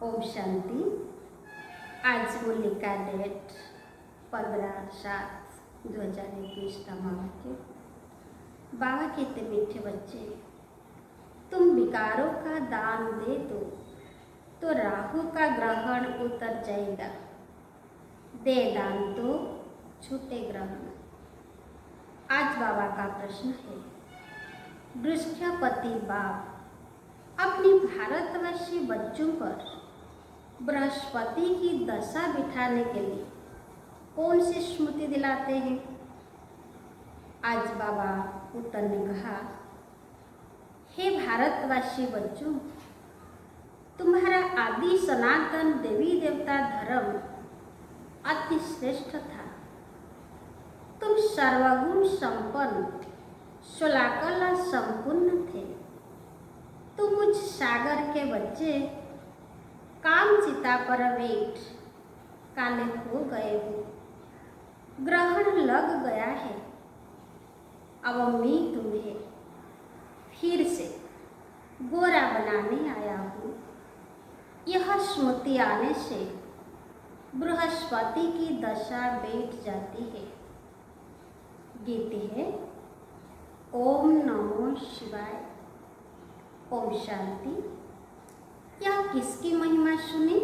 ओम शांति। आज होलिका डेट 15/7/2021 के बाबा कहते मीठे बच्चे, तुम विकारों का दान दे दो तो राहु का ग्रहण उतर जाएगा। दे दान तो छूटे ग्रहण। आज बाबा का प्रश्न है, बृहस्पति बाप अपने भारतवर्षी बच्चों पर बृहस्पति की दशा बिठाने के लिए कौन सी स्मृति दिलाते हैं? आज बाबा उत्तर ने कहा, हे भारतवासी बच्चों, तुम्हारा आदि सनातन देवी देवता धर्म अति श्रेष्ठ था। तुम सर्वगुण संपन्न सुलाकला संपूर्ण थे। तुम मुझ सागर के बच्चे काम चिता पर बैठ काले हो गए हो। ग्रहण लग गया है। अब मैं तुम्हें फिर से गोरा बनाने आया हूँ। यह स्मृति आने से बृहस्पति की दशा बैठ जाती है। गीत है, ओम नमो शिवाय। ओम शांति। यह किसकी महिमा सुनी?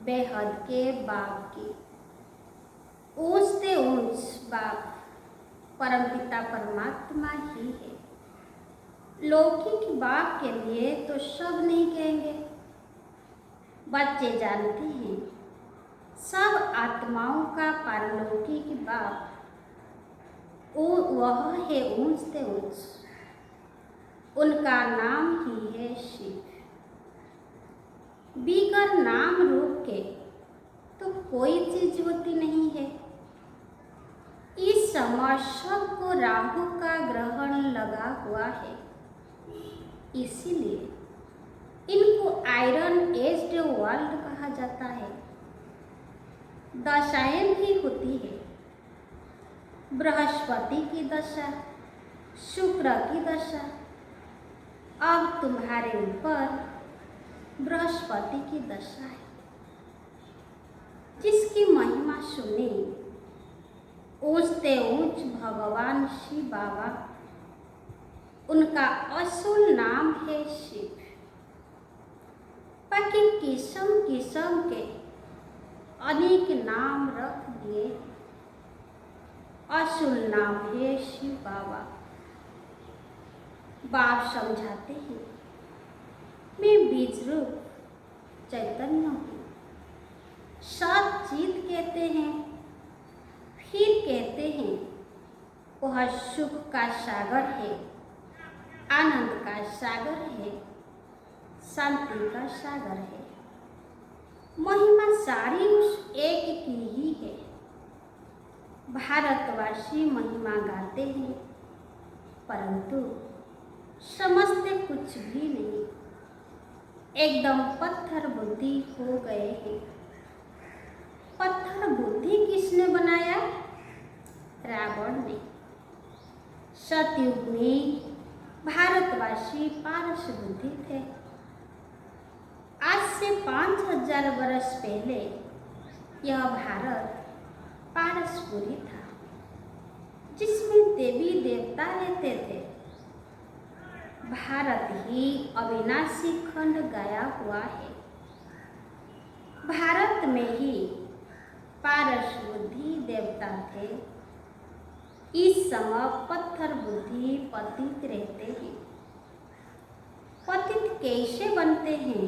बेहद के बाप की। ऊंचते ऊंच बाप परमपिता परमात्मा ही है। लौकिक बाप के लिए तो सब नहीं कहेंगे। बच्चे जानते हैं, सब आत्माओं का पारलौकिक बाप वह है ऊंचते ऊंच। उनका नाम ही है शिव। बिगर नाम रूप के तो कोई चीज होती नहीं है। इस समय सबको राहु का ग्रहण लगा हुआ है, इसीलिए इनको आयरन एज्ड वर्ल्ड कहा जाता है। दशाएं भी होती है। बृहस्पति की दशा, शुक्र की दशा। अब तुम्हारे ऊपर बृहस्पति की दशा है, जिसकी महिमा सुनी ऊंचते ऊंच भगवान शिव बाबा। उनका असुल नाम है शिव। बाकी किस्म किस्म के अनेक नाम रख दिए। असुल नाम है शिव बाबा। बाप समझाते हैं, मैं बीज रूप चैतन्य हूँ। सचित कहते हैं, फिर कहते हैं वह सुख का सागर है, आनंद का सागर है, शांति का सागर है। महिमा सारी उस एक की ही है। भारतवासी महिमा गाते हैं, परंतु समझते कुछ भी नहीं। एकदम पत्थर बुद्धि हो गए हैं। पत्थर बुद्धि किसने बनाया? रावण ने। सतयुग में भारतवासी पारस बुद्धि थे। आज से 5000 वर्ष पहले यह भारत पारसपुरी था, जिसमें देवी देवता रहते थे। भारत ही अविनाशी खंड गया हुआ है। भारत में ही पारस बुद्धि देवता थे। इस समय पत्थर बुद्धि पतित रहते हैं। पतित कैसे बनते हैं,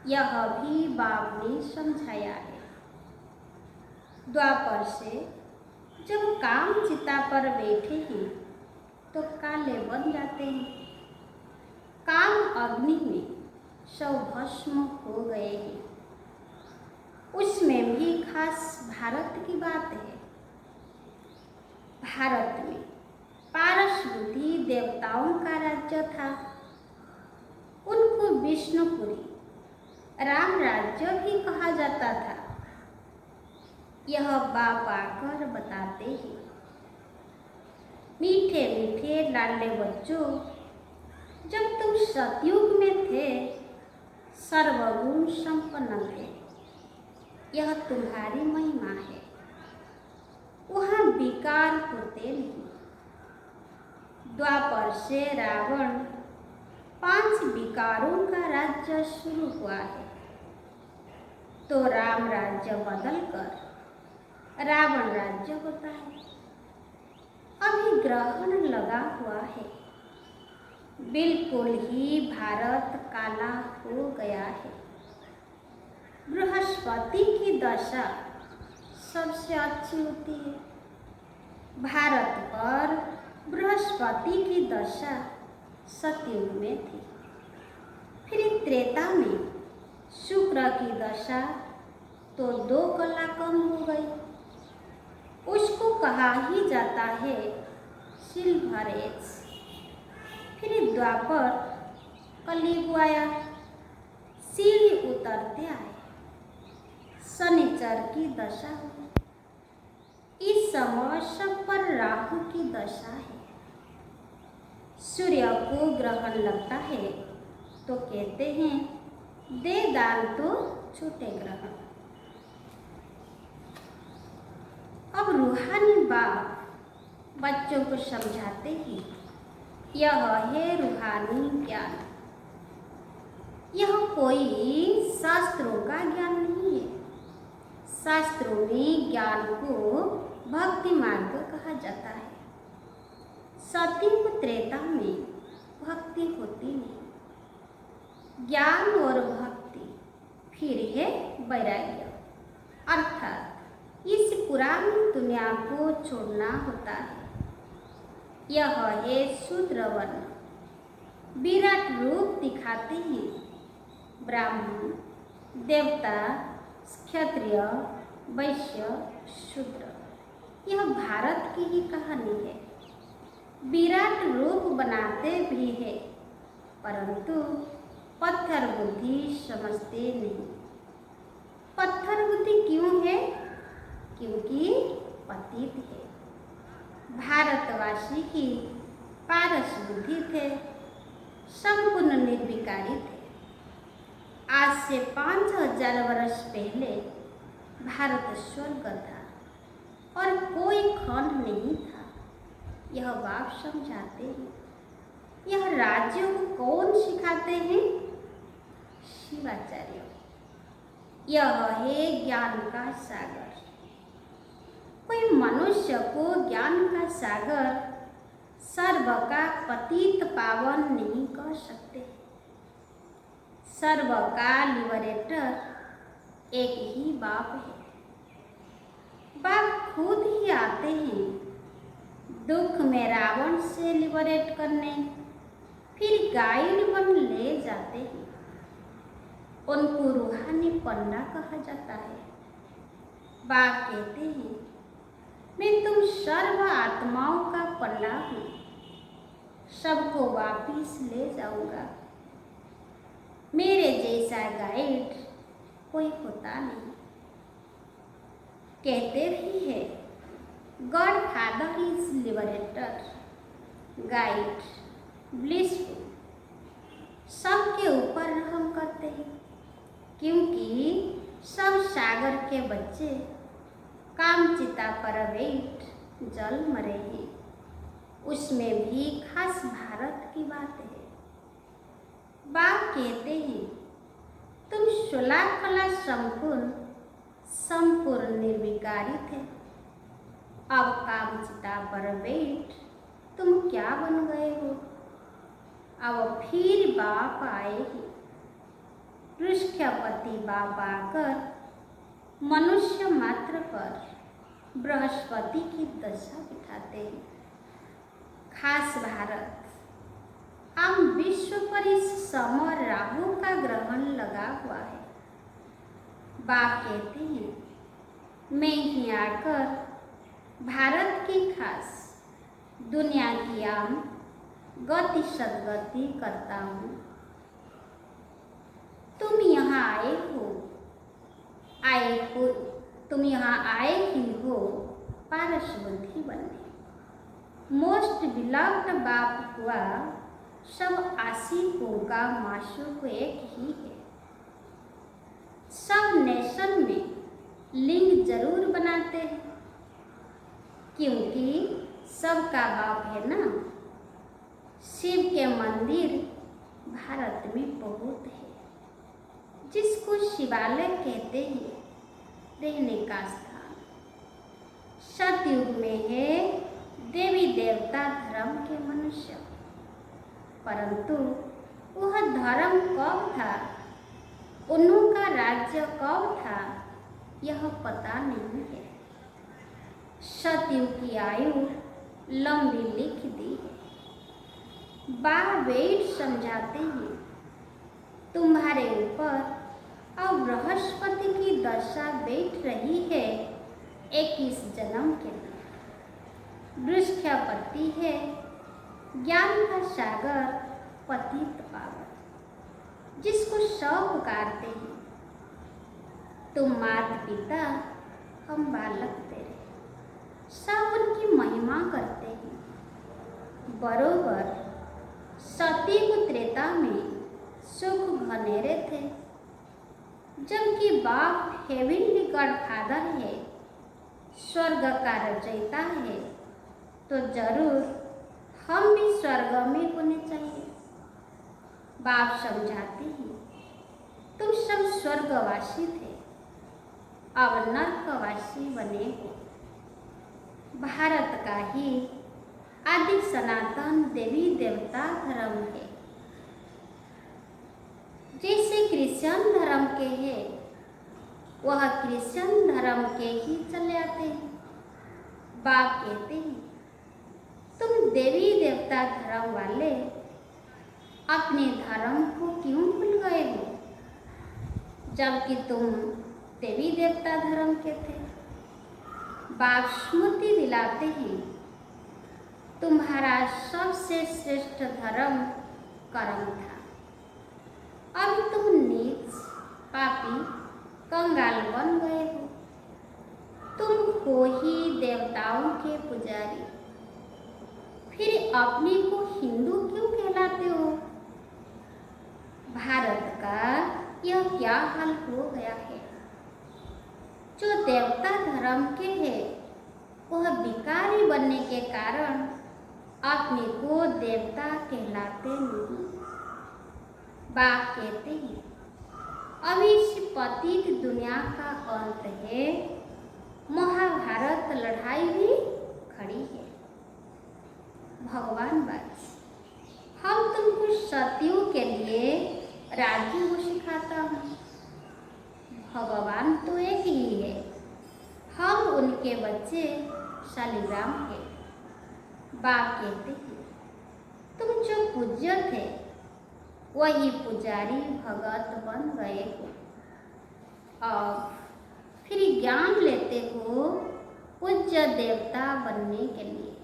यह भी बाप ने समझाया है। द्वापर से जब काम चिता पर बैठे हैं तो काले बन जाते हैं। काम अग्नि में सब भस्म हो गए हैं। उसमें भी खास भारत की बात है। भारत में पारस बुद्धि देवताओं का राज्य था। उनको विष्णुपुरी राम राज्य भी कहा जाता था। यह बाप आकर बताते हैं, मीठे मीठे लाडले बच्चों, जब तुम सतयुग में थे, सर्वगुण संपन्न थे। यह तुम्हारी महिमा है। वहाँ विकार होते नहीं। द्वापर से रावण 5 विकारों का राज्य शुरू हुआ है, तो राम राज्य बदलकर रावण राज्य होता है। अभी ग्रहण लगा हुआ है, बिल्कुल ही भारत काला हो गया है। बृहस्पति की दशा सबसे अच्छी होती है। भारत पर बृहस्पति की दशा सतयुग में थी। फिर त्रेता में शुक्र की दशा तो 2 कला कम हो गई। उसको कहा ही जाता है सिल्वर एज। फिर द्वापर कलयुग आया, सीढ़ी उतरते आए, शनिचर की दशा हुई। इस समय सब पर राहु की दशा है। सूर्य को ग्रहण लगता है तो कहते हैं दे दान तो छूटे ग्रहण। अब रूहानी बाप बच्चों को समझाते हैं, यह है रूहानी ज्ञान। यह कोई शास्त्रों का ज्ञान नहीं है। शास्त्रों में ज्ञान को भक्ति मार्ग कहा जाता है। सतयुग त्रेता में भक्ति होती नहीं। ज्ञान और भक्ति फिर है वैराग्य, अर्थात इस पुरानी दुनिया को छोड़ना होता है। यह है शूद्र वर्ण। विराट रूप दिखाते हैं ब्राह्मण, देवता, क्षत्रिय, वैश्य, शूद्र। यह भारत की ही कहानी है। विराट रूप बनाते भी है, परंतु पत्थर बुद्धि समझते नहीं। पत्थर बुद्धि क्यों है? क्योंकि पतित है। भारतवासी ही पारस बुद्धि थे, संपूर्ण निर्विकारी थे। आज से 5000 वर्ष पहले भारत स्वर्ग था और कोई खंड नहीं था। यह बाप समझाते हैं। यह राज्यों को कौन सिखाते हैं? शिवाचार्य। यह है ज्ञान का सागर। कोई मनुष्य को ज्ञान का सागर सर्व का पतित पावन नहीं कर सकते। सर्व का लिबरेटर एक ही बाप है। बाप खुद ही आते हैं दुख में रावण से लिबरेट करने, फिर गाइड बन ले जाते हैं। उनको रूहानी पन्ना कहा जाता है। बाप कहते हैं मैं तुम सर्व आत्माओं का पल्ला हूँ, सबको वापिस ले जाऊंगा। मेरे जैसा गाइड कोई होता नहीं। कहते भी है God father is liberator, guide blissful. सबके ऊपर रहम करते हैं, क्योंकि सब सागर के बच्चे कामचिता पर वेट जल मरे हैं। उसमें भी खास भारत की बात है। बाप कहते हैं तुम 16 कला संपूर्ण निर्विकारी थे। अब कामचिता पर वेट तुम क्या बन गए हो? अब फिर बाप आए ही। वृक्षपति बाप आकर मनुष्य मात्र पर बृहस्पति की दशा बिठाते हैं। खास भारत आम विश्व पर इस समय राहु का ग्रहण लगा हुआ है। बाप कहते हैं मैं ही आकर भारत की खास दुनिया की आम गति सदगति करता हूँ। तुम यहाँ तुम यहाँ आए ही हो पारस बुद्धि बनने। मोस्ट बिलव्ड बाप हुआ सब आशिकों का माशूक एक ही है। जरूर बनाते हैं, क्योंकि सबका बाप है ना। शिव के मंदिर भारत में बहुत है, जिसको शिवालय कहते हैं, रहने का स्थान। सतयुग में है देवी देवता धर्म के मनुष्य, परंतु वह धर्म कब था, उनका राज्य कब था, यह पता नहीं है। सतयुग की आयु लंबी लिख दी है। वेद समझाते हैं, तुम्हारे ऊपर अब बृहस्पति की दशा बैठ रही है 21 जन्म के लिए। बृहस्पति है ज्ञान का सागर, पतित पावन, जिसको सब पुकारते हैं। तुम माता पिता, हम बालक तेरे, सब उनकी महिमा करते हैं। बरोबर सतयुग त्रेता में सुख घनेरे थे, जबकि बाप हेवनली गॉडफादर है, स्वर्ग का रचयिता है, तो जरूर हम भी स्वर्ग में होने चाहिए। बाप समझाते हैं, तुम सब स्वर्गवासी थे, अब नरकवासी बने हो। भारत का ही आदि सनातन देवी देवता धर्म है। जैसे क्रिश्चियन धर्म के हैं, वह क्रिश्चियन धर्म के ही चले आते हैं। बाप कहते हैं, तुम देवी देवता धर्म वाले अपने धर्म को क्यों भूल गए हो, जबकि तुम देवी देवता धर्म के थे। बाप स्मृति दिलाते हैं, तुम्हारा सबसे श्रेष्ठ धर्म कर्म था। अब तुम नीच, पापी, कंगाल बन गए हो। तुम हो ही देवताओं के पुजारी, फिर अपने को हिंदू क्यों कहलाते हो। भारत का यह क्या हाल हो गया है। जो देवता धर्म के हैं, वह भिखारी बनने के कारण अपने को देवता कहलाते नहीं। बाप कहते हैं, अभी इस पतित दुनिया का अंत है, महाभारत लड़ाई भी खड़ी है। भगवान बस हम तुमको सतयुग के लिए राजी हो सिखाता हूँ। भगवान तो एक ही है, हम उनके बच्चे शालिग्राम के। बाप कहते हैं, तुम जो पूज्य थे, वही पुजारी भगत बन गए हो। अब फिर ज्ञान लेते हो पूज्य देवता बनने के लिए।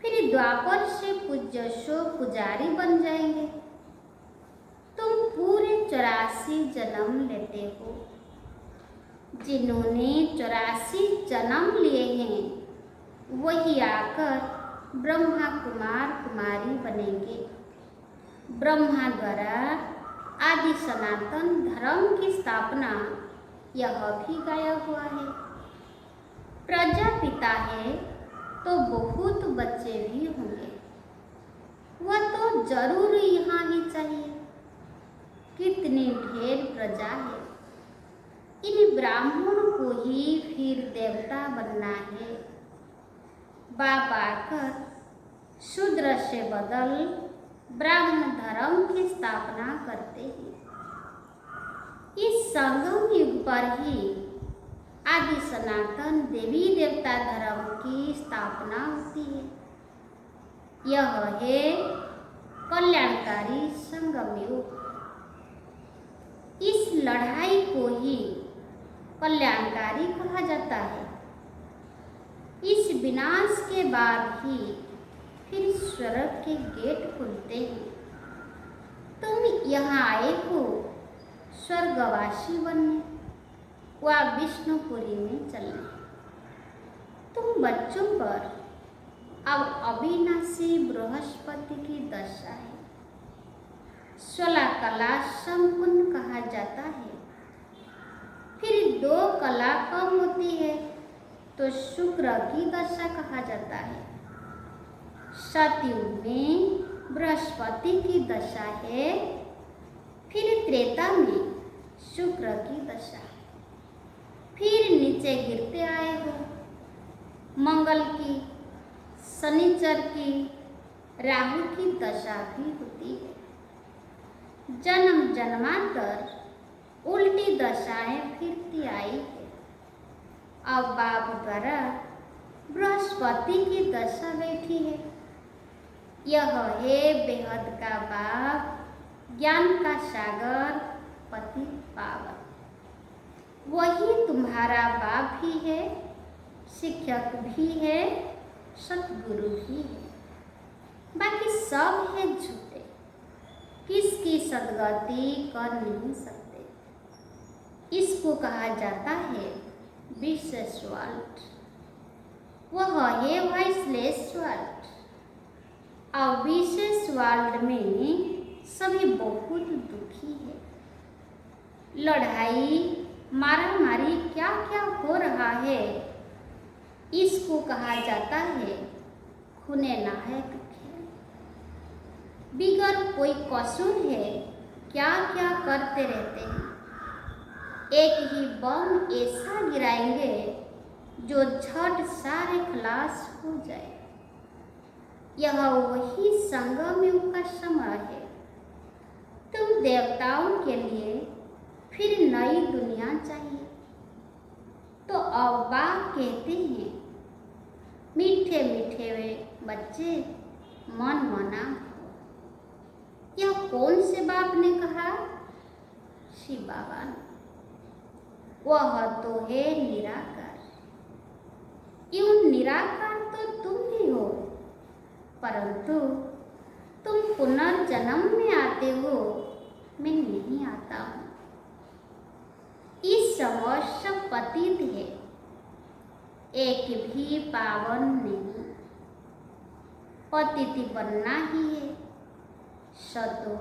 फिर द्वापर से पूज्य सो पुजारी बन जाएंगे। तुम पूरे 84 जन्म लेते हो। जिन्होंने 84 जन्म लिए हैं, वही आकर ब्रह्मा कुमार कुमारी बनेंगे। ब्रह्मा द्वारा आदि सनातन धर्म की स्थापना यह भी गाया हुआ है। प्रजापिता है तो बहुत बच्चे भी होंगे, वह तो जरूर यहाँ ही चाहिए। कितनी ढेर प्रजा है, इन ब्राह्मण को ही फिर देवता बनना है। बाप आकर शूद्र से बदल ब्राह्मण धर्म की स्थापना करते हैं। इस संगम युग पर ही आदि सनातन देवी देवता धर्म की स्थापना होती है। यह है कल्याणकारी संगम युग। इस लड़ाई को ही कल्याणकारी कहा जाता है। इस विनाश के बाद ही फिर स्वर्ग के गेट खुलते हैं। तुम यहाँ आए हो स्वर्गवासी बनने व विष्णुपुरी में चलने। तुम बच्चों पर अब अविनाशी बृहस्पति की दशा है। 16 कला संपन्न कहा जाता है। फिर 2 कला कम होती है तो शुक्र की दशा कहा जाता है। सतयुग में बृहस्पति की दशा है, फिर त्रेता में शुक्र की दशा, फिर नीचे गिरते आए हो मंगल की, शनिचर की, राहु की दशा भी होती है। जन्म जन्मांतर उल्टी दशाएं फिरती आई है। अब बाप द्वारा बृहस्पति की दशा बैठी है। यह है बेहद का बाप, ज्ञान का सागर, पति पावन। वही तुम्हारा बाप भी है, शिक्षक भी है, सतगुरु भी है। बाकी सब है झूठे, किसकी सदगति कर नहीं सकते। इसको कहा जाता है विशेष वर्ल्ड, वह है वाइसलेस वर्ल्ड। और विशेष वर्ल्ड में सभी बहुत दुखी है। लड़ाई मारामारी क्या क्या हो रहा है, इसको कहा जाता है खूने नाहक खेल। बिगर कोई कसूर है क्या क्या करते रहते हैं। एक ही बम ऐसा गिराएंगे जो झट सारे खलास हो जाए। यह वही संगम युग का समय है। तुम देवताओं के लिए फिर नई दुनिया चाहिए। तो अब्बा कहते हैं, मीठे मीठे वे बच्चे मन मना हो। यह कौन से बाप ने कहा? शिव बाबा ने। वह तो है निराकार। यूं निराकार तो तुम भी हो, परंतु तुम पुनर्जन्म में आते हो, मैं नहीं आता हूँ। इस समय सब पतित है, एक भी पावन नहीं। पतित बनना ही है। सतो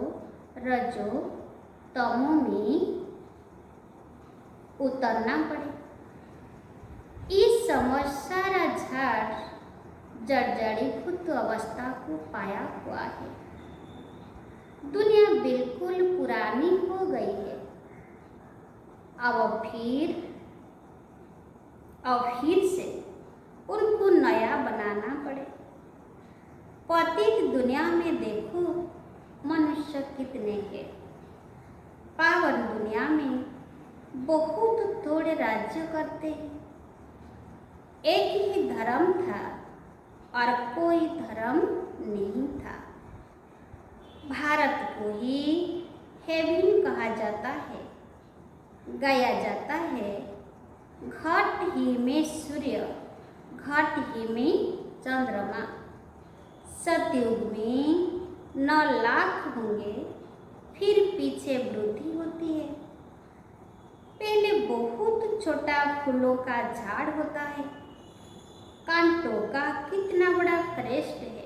रजो तमो में उतरना पड़े। इस समय सारा झाड़ जर्जरीभूत अवस्था को पाया हुआ है। दुनिया बिल्कुल पुरानी हो गई है। अब फिर से उनको नया बनाना पड़े। पतित दुनिया में देखो मनुष्य कितने हैं। पावन दुनिया में बहुत थोड़े राज्य करते हैं। एक ही धर्म था और कोई धर्म नहीं था। भारत को ही हेवन कहा जाता है। गाया जाता है, घट ही में सूर्य, घट ही में चंद्रमा। सतयुग में 9 लाख होंगे, फिर पीछे वृद्धि होती है। पहले बहुत छोटा फूलों का झाड़ होता है। कांटों का कितना बड़ा फॉरेस्ट है।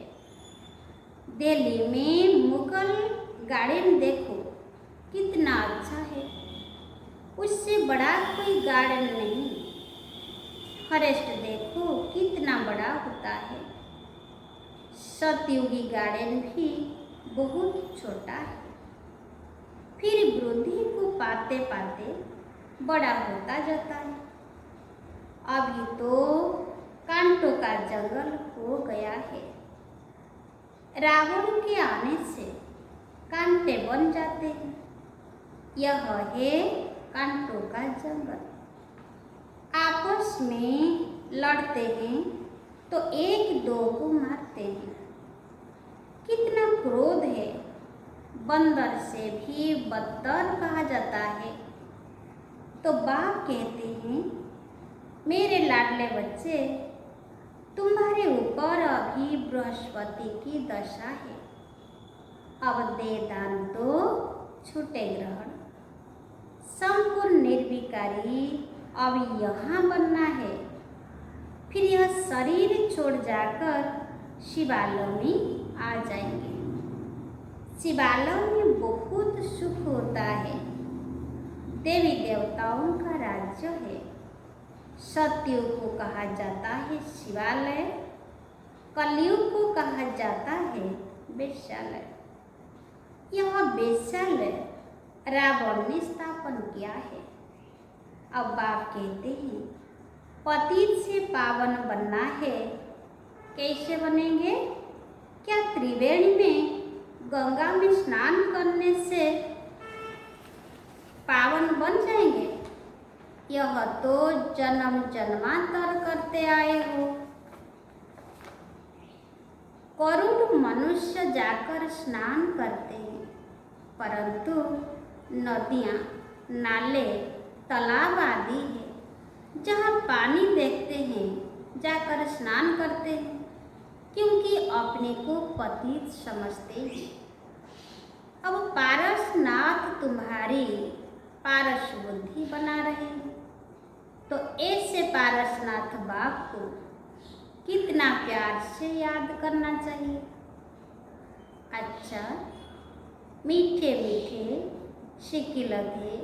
दिल्ली में मुगल गार्डन देखो कितना अच्छा है। उससे बड़ा कोई गार्डन नहीं। फॉरेस्ट देखो कितना बड़ा होता है। सतयुगी गार्डन भी बहुत छोटा है। फिर वृद्धि को पाते पाते बड़ा होता जाता है। अभी तो कांटों का जंगल हो गया है। रावण के आने से कांटे बन जाते हैं। यह है कांटों का जंगल। आपस में लड़ते हैं तो एक दो को मारते हैं। कितना क्रोध है। बंदर से भी बदतर कहा जाता है। तो बाप कहते हैं, मेरे लाडले बच्चे, तुम्हारे ऊपर अभी बृहस्पति की दशा है। अब दे दान तो छूटे ग्रहण। संपूर्ण निर्विकारी अब यहाँ बनना है। फिर यह शरीर छोड़ जाकर शिवालय में आ जाएंगे। शिवालय में बहुत सुख होता है। देवी देवताओं का राज्य है। सतयुग को कहा जाता है शिवालय, कलयुग को कहा जाता है वेश्यालय। यह वेश्यालय रावण ने स्थापन किया है। अब बाप कहते हैं पतित से पावन बनना है। कैसे बनेंगे? क्या त्रिवेणी में गंगा में स्नान करने से पावन बन जाएंगे? यह तो जन्म जन्मांतर करते आए हो। करोड़ मनुष्य जाकर स्नान करते हैं, परंतु नदियाँ, नाले, तालाब आदि है जहाँ पानी देखते हैं जाकर स्नान करते हैं, क्योंकि अपने को पतित समझते हैं। अब पारसनाथ तुम्हारी पारस बुद्धि बना रहे हैं, तो ऐसे पारसनाथ बाप को कितना प्यार से याद करना चाहिए। अच्छा, मीठे मीठे सिकिलते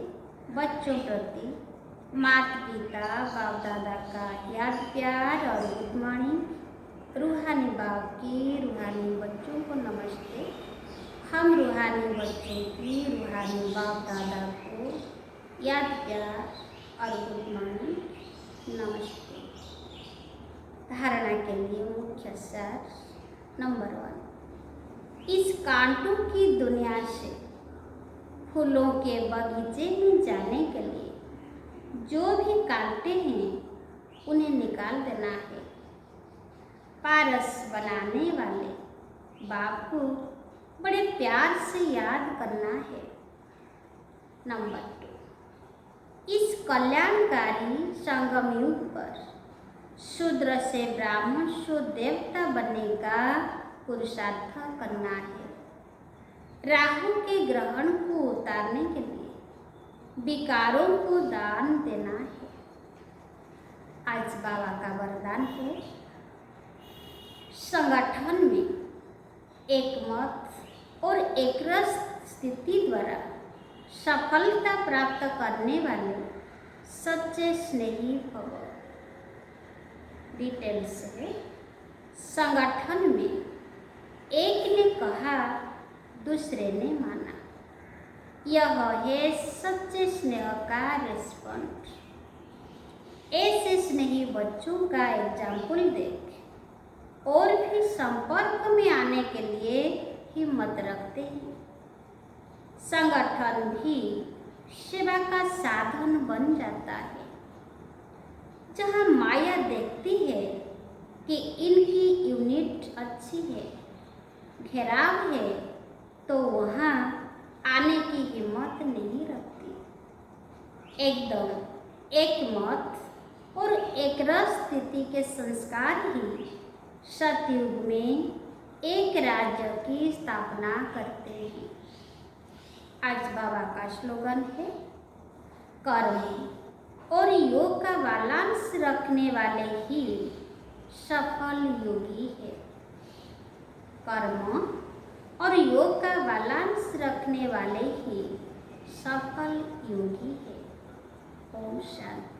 बच्चों प्रति माता पिता बाप दादा का याद प्यार और गुड मॉर्निंग। रूहानी बाप की रूहानी बच्चों को नमस्ते। हम रूहानी बच्चों की रूहानी बाप दादा को याद प्यार और गुड मॉर्निंग नमस्ते। धारणा के लिए मुख्य सार नंबर 1, इस कांटों की दुनिया से फूलों के बगीचे में जाने के लिए जो भी कांटे हैं उन्हें निकाल देना है। पारस बनाने वाले बाप को बड़े प्यार से याद करना है। नंबर 2, इस कल्याणकारी संगम युग पर शूद्र से ब्राह्मण शुद्ध देवता बनने का पुरुषार्थ करना है। राहु के ग्रहण को उतारने के लिए विकारों को दान देना है। आज बाबा का वरदान है, संगठन में एक मत और एक रस स्थिति द्वारा सफलता प्राप्त करने वाले सच्चे स्नेही भव। डिटेल्स है, संगठन में एक ने कहा दूसरे ने माना, यह है सच्चे स्नेह का रिस्पॉन्स। ऐसे स्नेही बच्चों का एग्जाम्पल देख और भी संपर्क में आने के लिए हिम्मत रखते हैं। संगठन भी सेवा का साधन बन जाता है। जहाँ माया देखती है कि इनकी यूनिट अच्छी है, घेराव है, तो वहाँ आने की हिम्मत नहीं रखती। एकदम एक मत और एक रस स्थिति के संस्कार ही सतयुग में एक राज्य की स्थापना करते हैं। आज बाबा का स्लोगन है, कर्म और योग का बैलेंस रखने वाले ही सफल योगी है। कर्म और योग का बैलेंस रखने वाले ही सफल योगी है। ओम शांति।